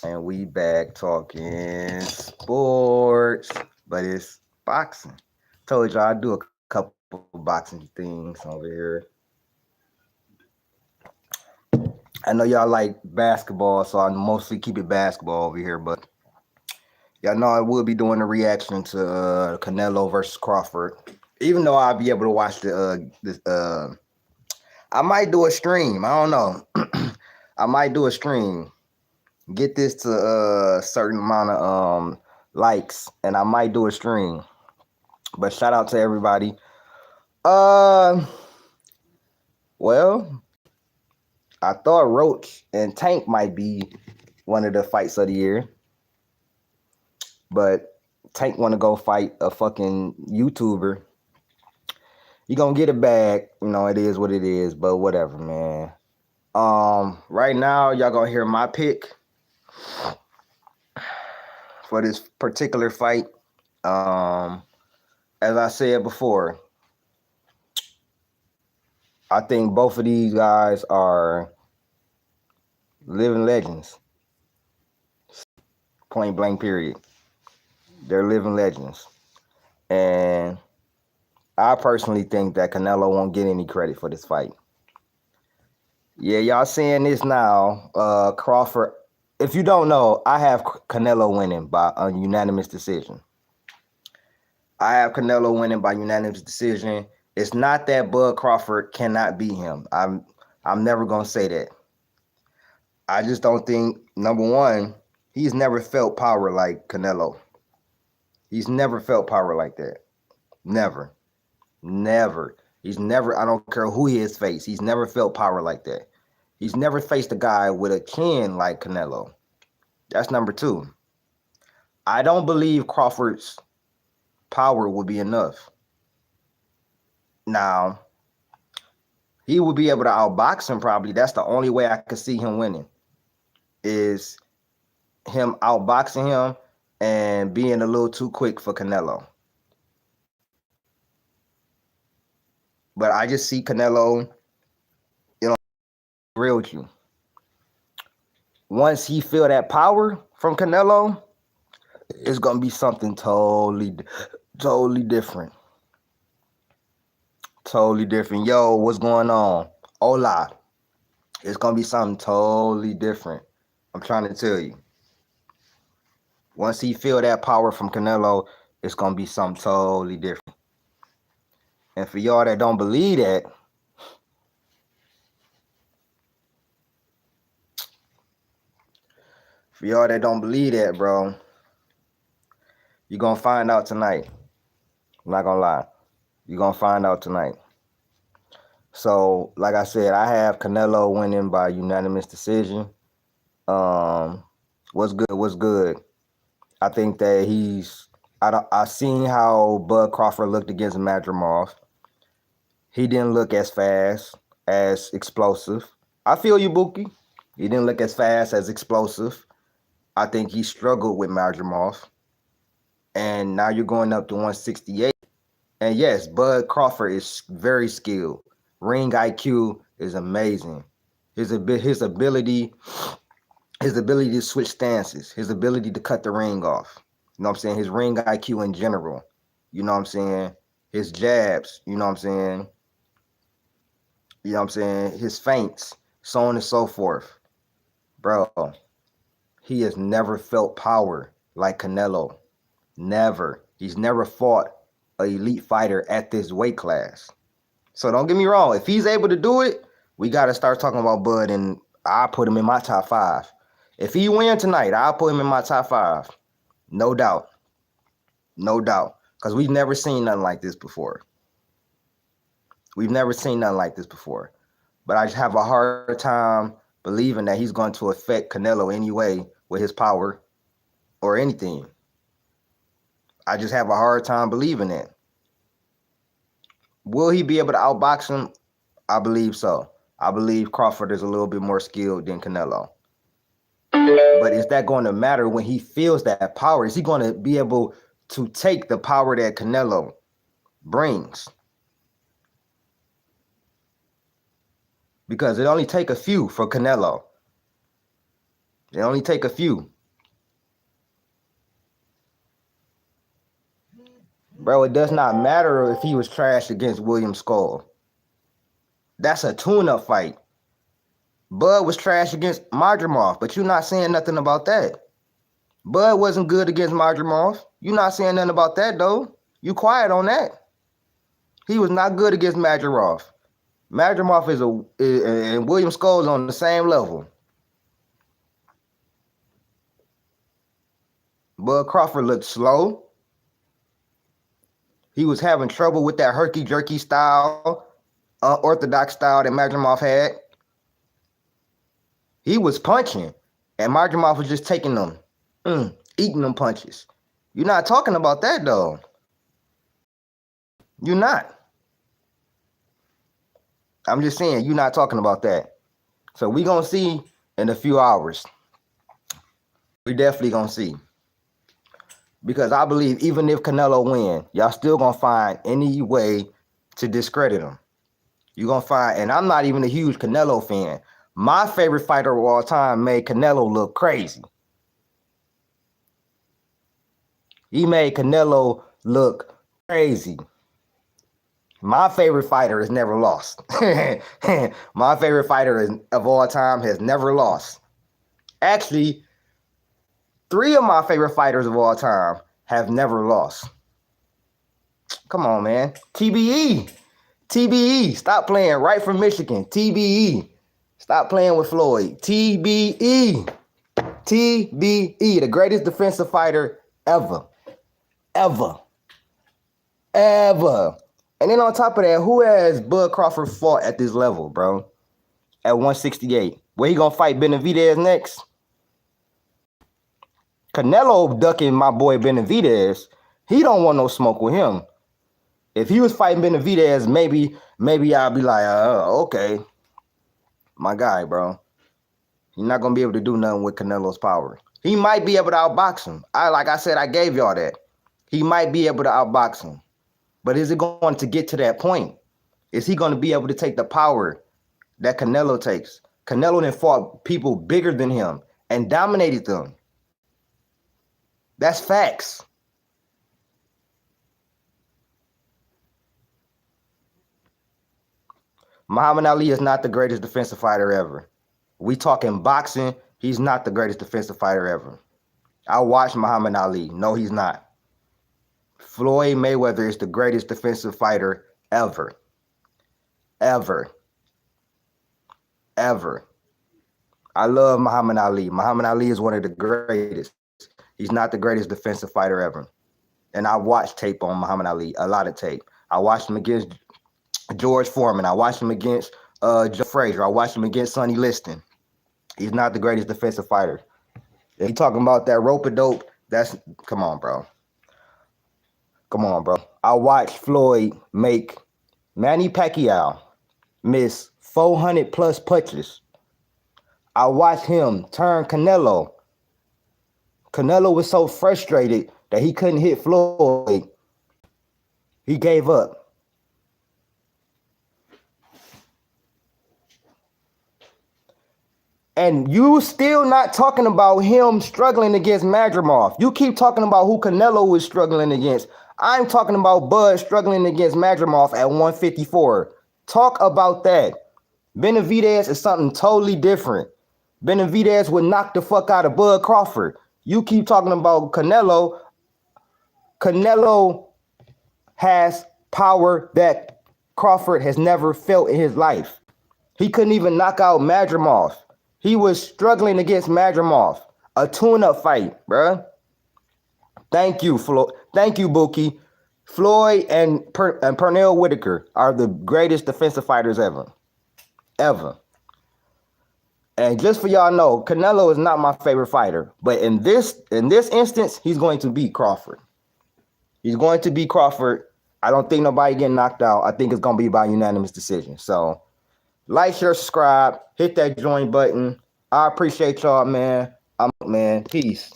And we back talking sports, but it's boxing. Told y'all I do a couple boxing things over here. I know y'all like basketball, so I mostly keep it basketball over here, but y'all know I will be doing a reaction to Canelo versus Crawford. Even though I'll be able to watch I might do a stream. I don't know. I might do a stream. Get this to a certain amount of likes, and I might do a stream. But shout out to everybody. Well, I thought Roach and Tank might be one of the fights of the year, but Tank want to go fight a fucking YouTuber. You gonna get a bag, it is what it is, but whatever, man. Right now, y'all gonna hear my pick for this particular fight. As I said before, I think both of these guys are living legends. Point blank period. They're living legends. And I personally think that Canelo won't get any credit for this fight. Yeah, y'all seeing this now. Crawford, if you don't know, I have Canelo winning by a unanimous decision. I have Canelo winning by unanimous decision. It's not that Bud Crawford cannot beat him. I'm never gonna say that. I just don't think, number one, he's never felt power like Canelo. He's never felt power like that. Never. He's never, I don't care who he has faced, he's never felt power like that. He's never faced a guy with a chin like Canelo. That's number two. I don't believe Crawford's power would be enough. Now, he would be able to outbox him probably. That's the only way I could see him winning, is him outboxing him and being a little too quick for Canelo. But I just see Canelo, real with you. Once he feel that power from Canelo, it's gonna be something totally different. Totally different. Yo, what's going on? Hola. It's gonna be something totally different. I'm trying to tell you. Once he feel that power from Canelo, it's gonna be something totally different. And for y'all that don't believe that, bro, you're gonna find out tonight. I'm not gonna lie. You're gonna find out tonight. So, like I said, I have Canelo winning by unanimous decision. What's good? I think that I seen how Bud Crawford looked against Madrimov. He didn't look as fast, as explosive. I feel you, Buki. He didn't look as fast, as explosive. I think he struggled with Madrimov. And now you're going up to 168. And yes, Bud Crawford is very skilled. Ring IQ is amazing. His ability to switch stances, his ability to cut the ring off. You know what I'm saying? His ring IQ in general. You know what I'm saying? His jabs, you know what I'm saying? You know what I'm saying? His feints, so on and so forth. Bro, he has never felt power like Canelo. Never. He's never fought an elite fighter at this weight class. So don't get me wrong. If he's able to do it, we got to start talking about Bud, and I'll put him in my top 5. If he wins tonight, I'll put him in my top 5. No doubt. No doubt. Because we've never seen nothing like this before. But I just have a hard time believing that he's going to affect Canelo anyway with his power or anything. I just have a hard time believing that. Will he be able to outbox him? I believe so. I believe Crawford is a little bit more skilled than Canelo. But is that going to matter when he feels that power? Is he going to be able to take the power that Canelo brings? Because it only take a few for Canelo. It only take a few. Bro, it does not matter if he was trash against William Skull. That's a tune-up fight. Bud was trash against Madrimov, but you're not saying nothing about that. Bud wasn't good against Madrimov. You're not saying nothing about that, though. You quiet on that. He was not good against Madrimov. Madrimov and William Skull's on the same level. Bud Crawford looked slow. He was having trouble with that herky-jerky style, unorthodox style that Madrimov had. He was punching, and Madrimov was just taking them, eating them punches. You're not talking about that, though. You're not. I'm just saying, you're not talking about that. So we going to see in a few hours. We definitely going to see. Because I believe even if Canelo win, y'all still going to find any way to discredit him. You're going to find, and I'm not even a huge Canelo fan. My favorite fighter of all time made Canelo look crazy. He made Canelo look crazy. My favorite fighter has never lost. My favorite fighter of all time has never lost. Actually, 3 of my favorite fighters of all time have never lost. Come on, man. TBE. TBE. Stop playing. Right from Michigan. TBE. Stop playing with Floyd. TBE. TBE. The greatest defensive fighter ever. Ever. Ever. And then on top of that, who has Bud Crawford fought at this level, bro? At 168. Where he gonna fight Benavidez next? Canelo ducking my boy Benavidez. He don't want no smoke with him. If he was fighting Benavidez, maybe I'll be like, okay. My guy, bro. You're not gonna be able to do nothing with Canelo's power. He might be able to outbox him. Like I said, I gave y'all that. He might be able to outbox him. But is it going to get to that point? Is he going to be able to take the power that Canelo takes? Canelo then fought people bigger than him and dominated them. That's facts. Muhammad Ali is not the greatest defensive fighter ever. We talking boxing, he's not the greatest defensive fighter ever. I watched Muhammad Ali. No, he's not. Floyd Mayweather is the greatest defensive fighter ever. Ever. Ever. I love Muhammad Ali. Muhammad Ali is one of the greatest. He's not the greatest defensive fighter ever. And I watched tape on Muhammad Ali, a lot of tape. I watched him against George Foreman. I watched him against Joe Frazier. I watched him against Sonny Liston. He's not the greatest defensive fighter. If you talking about that rope-a-dope, come on, bro. Come on, bro. I watched Floyd make Manny Pacquiao miss 400 plus punches. I watched him turn Canelo. Canelo was so frustrated that he couldn't hit Floyd. He gave up. And you still not talking about him struggling against Madrimov. You keep talking about who Canelo was struggling against. I'm talking about Bud struggling against Madrimov at 154. Talk about that. Benavidez is something totally different. Benavidez would knock the fuck out of Bud Crawford. You keep talking about Canelo. Canelo has power that Crawford has never felt in his life. He couldn't even knock out Madrimov. He was struggling against Madrimov. A tune-up fight, bruh. Thank you, Floyd. Thank you, Buki. Floyd and Pernell Whitaker are the greatest defensive fighters ever. Ever. And just for y'all know, Canelo is not my favorite fighter. But in this instance, he's going to beat Crawford. He's going to beat Crawford. I don't think nobody getting knocked out. I think it's going to be by unanimous decision. So, like, share, subscribe. Hit that join button. I appreciate y'all, man. Man. Peace.